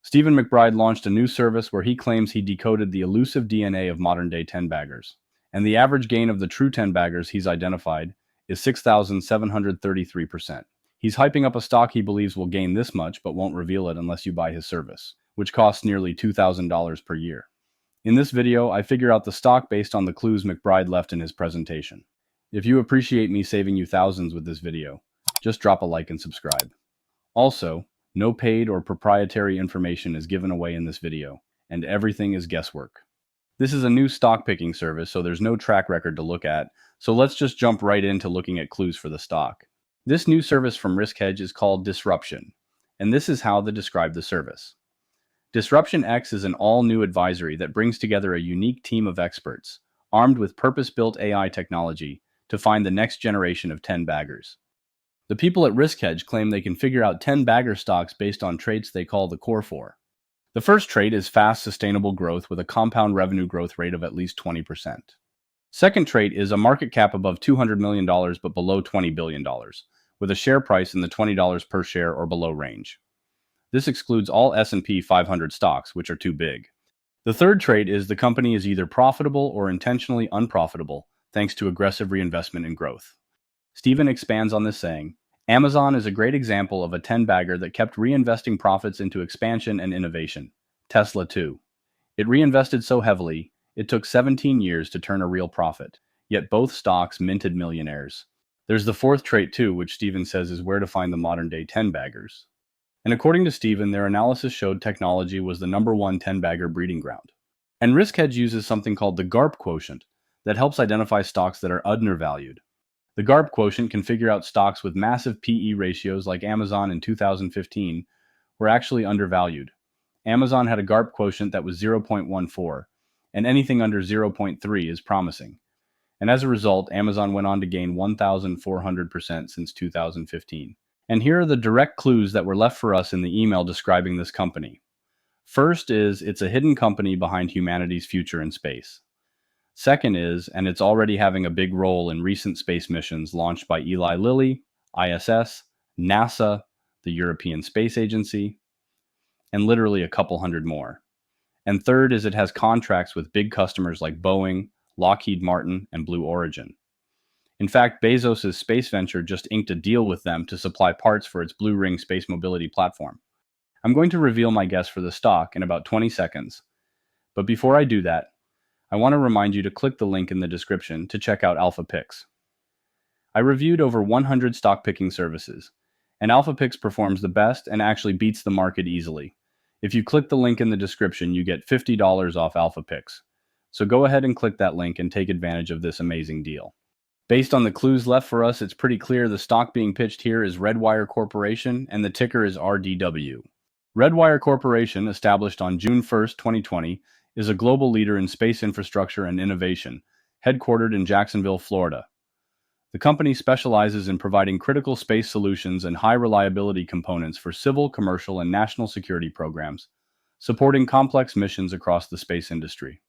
Stephen McBride launched a new service where he claims he decoded the elusive DNA of modern-day 10-baggers. And the average gain of the true 10-baggers he's identified is 6,733%. He's hyping up a stock he believes will gain this much but won't reveal it unless you buy his service, which costs nearly $2,000 per year. In this video, I figure out the stock based on the clues McBride left in his presentation. If you appreciate me saving you thousands with this video, just drop a like and subscribe. Also, no paid or proprietary information is given away in this video, and everything is guesswork. This is a new stock picking service, so there's no track record to look at, so let's just jump right into looking at clues for the stock. This new service from RiskHedge is called Disruption, and this is how they describe the service. Disruption X is an all-new advisory that brings together a unique team of experts, armed with purpose-built AI technology, to find the next generation of 10-baggers. The people at RiskHedge claim they can figure out 10-bagger stocks based on traits they call the core four. The first trait is fast, sustainable growth with a compound revenue growth rate of at least 20%. Second trait is a market cap above $200 million but below $20 billion, with a share price in the $20 per share or below range. This excludes all S&P 500 stocks, which are too big. The third trait is the company is either profitable or intentionally unprofitable, thanks to aggressive reinvestment in growth. Stephen expands on this saying, Amazon is a great example of a 10-bagger that kept reinvesting profits into expansion and innovation. Tesla too. It reinvested so heavily, it took 17 years to turn a real profit, yet both stocks minted millionaires. There's the fourth trait too, which Stephen says is where to find the modern-day 10-baggers. And according to Stephen, their analysis showed technology was the #1 10-bagger breeding ground. And RiskHedge uses something called the GARP quotient that helps identify stocks that are undervalued. The GARP quotient can figure out stocks with massive PE ratios like Amazon in 2015 were actually undervalued. Amazon had a GARP quotient that was 0.14, and anything under 0.3 is promising. And as a result, Amazon went on to gain 1,400% since 2015. And here are the direct clues that were left for us in the email describing this company. First is, it's a hidden company behind humanity's future in space. Second is, and it's already having a big role in recent space missions launched by Eli Lilly, ISS, NASA, the European Space Agency, and literally a couple hundred more. And third is, it has contracts with big customers like Boeing, Lockheed Martin, and Blue Origin. In fact, Bezos' space venture just inked a deal with them to supply parts for its Blue Ring space mobility platform. I'm going to reveal my guess for the stock in about 20 seconds. But before I do that, I want to remind you to click the link in the description to check out Alpha Picks. I reviewed over 100 stock picking services, and Alpha Picks performs the best and actually beats the market easily. If you click the link in the description, you get $50 off Alpha Picks. So go ahead and click that link and take advantage of this amazing deal. Based on the clues left for us, it's pretty clear the stock being pitched here is Redwire Corporation, and the ticker is RDW. Redwire Corporation, established on June 1st, 2020, is a global leader in space infrastructure and innovation, headquartered in Jacksonville, Florida. The company specializes in providing critical space solutions and high-reliability components for civil, commercial, and national security programs, supporting complex missions across the space industry.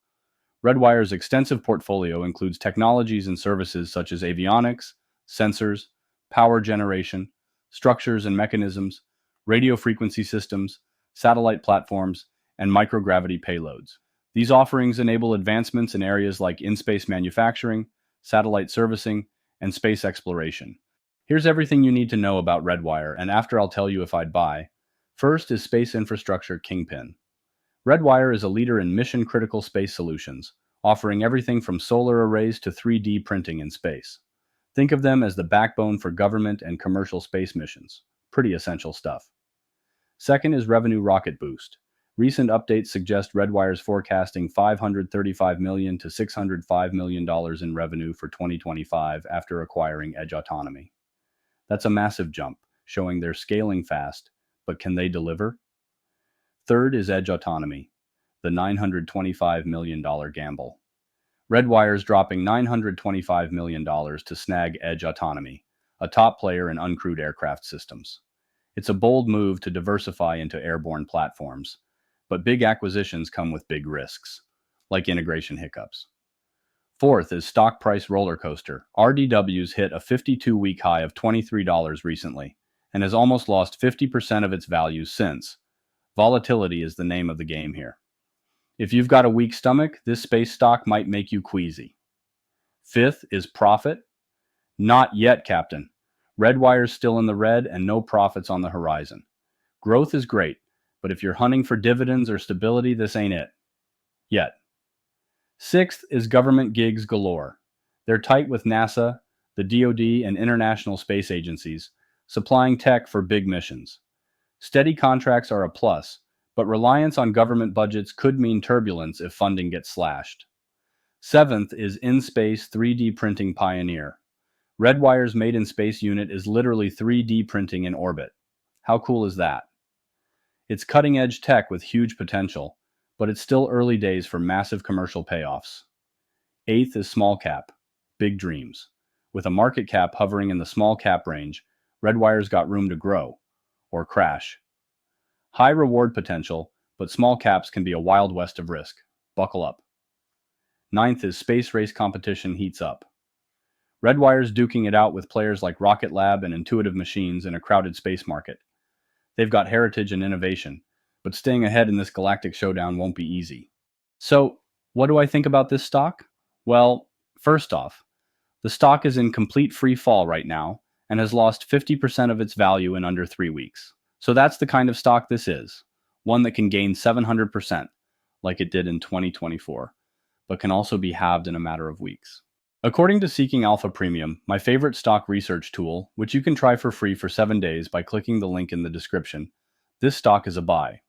Redwire's extensive portfolio includes technologies and services such as avionics, sensors, power generation, structures and mechanisms, radio frequency systems, satellite platforms, and microgravity payloads. These offerings enable advancements in areas like in-space manufacturing, satellite servicing, and space exploration. Here's everything you need to know about Redwire, and after I'll tell you if I'd buy. First is Space Infrastructure Kingpin. Redwire is a leader in mission-critical space solutions, offering everything from solar arrays to 3D printing in space. Think of them as the backbone for government and commercial space missions. Pretty essential stuff. Second is Revenue Rocket Boost. Recent updates suggest Redwire's forecasting $535 million to $605 million in revenue for 2025 after acquiring Edge Autonomy. That's a massive jump, showing they're scaling fast, but can they deliver? Third is Edge Autonomy, the $925 million gamble. Redwire's dropping $925 million to snag Edge Autonomy, a top player in uncrewed aircraft systems. It's a bold move to diversify into airborne platforms, but big acquisitions come with big risks, like integration hiccups. Fourth is stock price roller coaster. RDW's hit a 52-week high of $23 recently, and has almost lost 50% of its value since, Volatility is the name of the game here. If you've got a weak stomach, this space stock might make you queasy. Fifth is profit. Not yet, Captain. Redwire's still in the red and no profits on the horizon. Growth is great, but if you're hunting for dividends or stability, this ain't it. Yet. Sixth is government gigs galore. They're tight with NASA, the DoD, and international space agencies, supplying tech for big missions. Steady contracts are a plus, but reliance on government budgets could mean turbulence if funding gets slashed. Seventh is in-space 3D printing pioneer. Redwire's Made in Space unit is literally 3D printing in orbit. How cool is that? It's cutting-edge tech with huge potential, but it's still early days for massive commercial payoffs. Eighth is small cap, big dreams. With a market cap hovering in the small cap range, Redwire's got room to grow, or crash. High reward potential, but small caps can be a wild west of risk. Buckle up. Ninth is space race competition heats up. Redwire's duking it out with players like Rocket Lab and Intuitive Machines in a crowded space market. They've got heritage and innovation, but staying ahead in this galactic showdown won't be easy. So, what do I think about this stock? Well, first off, the stock is in complete free fall right now and has lost 50% of its value in under 3 weeks. So that's the kind of stock this is, one that can gain 700%, like it did in 2024, but can also be halved in a matter of weeks. According to Seeking Alpha Premium, my favorite stock research tool, which you can try for free for 7 days by clicking the link in the description, this stock is a buy.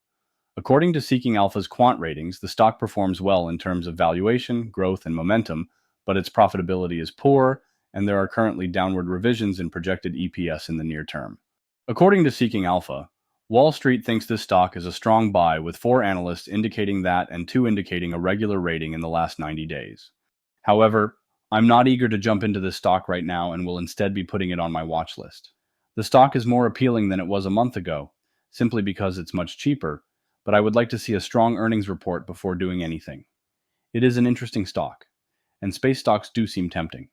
According to Seeking Alpha's quant ratings, the stock performs well in terms of valuation, growth, and momentum, but its profitability is poor, and there are currently downward revisions in projected EPS in the near term. According to Seeking Alpha, Wall Street thinks this stock is a strong buy, with 4 analysts indicating that and 2 indicating a regular rating in the last 90 days. However, I'm not eager to jump into this stock right now and will instead be putting it on my watch list. The stock is more appealing than it was a month ago, simply because it's much cheaper, but I would like to see a strong earnings report before doing anything. It is an interesting stock, and space stocks do seem tempting.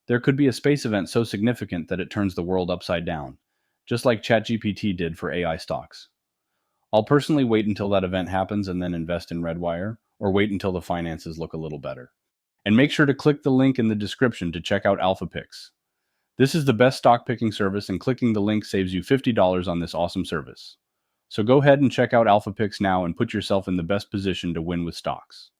There could be a space event so significant that it turns the world upside down, just like ChatGPT did for AI stocks. I'll personally wait until that event happens and then invest in Redwire, or wait until the finances look a little better. And make sure to click the link in the description to check out Alpha Picks. This is the best stock picking service, and clicking the link saves you $50 on this awesome service. So go ahead and check out Alpha Picks now and put yourself in the best position to win with stocks.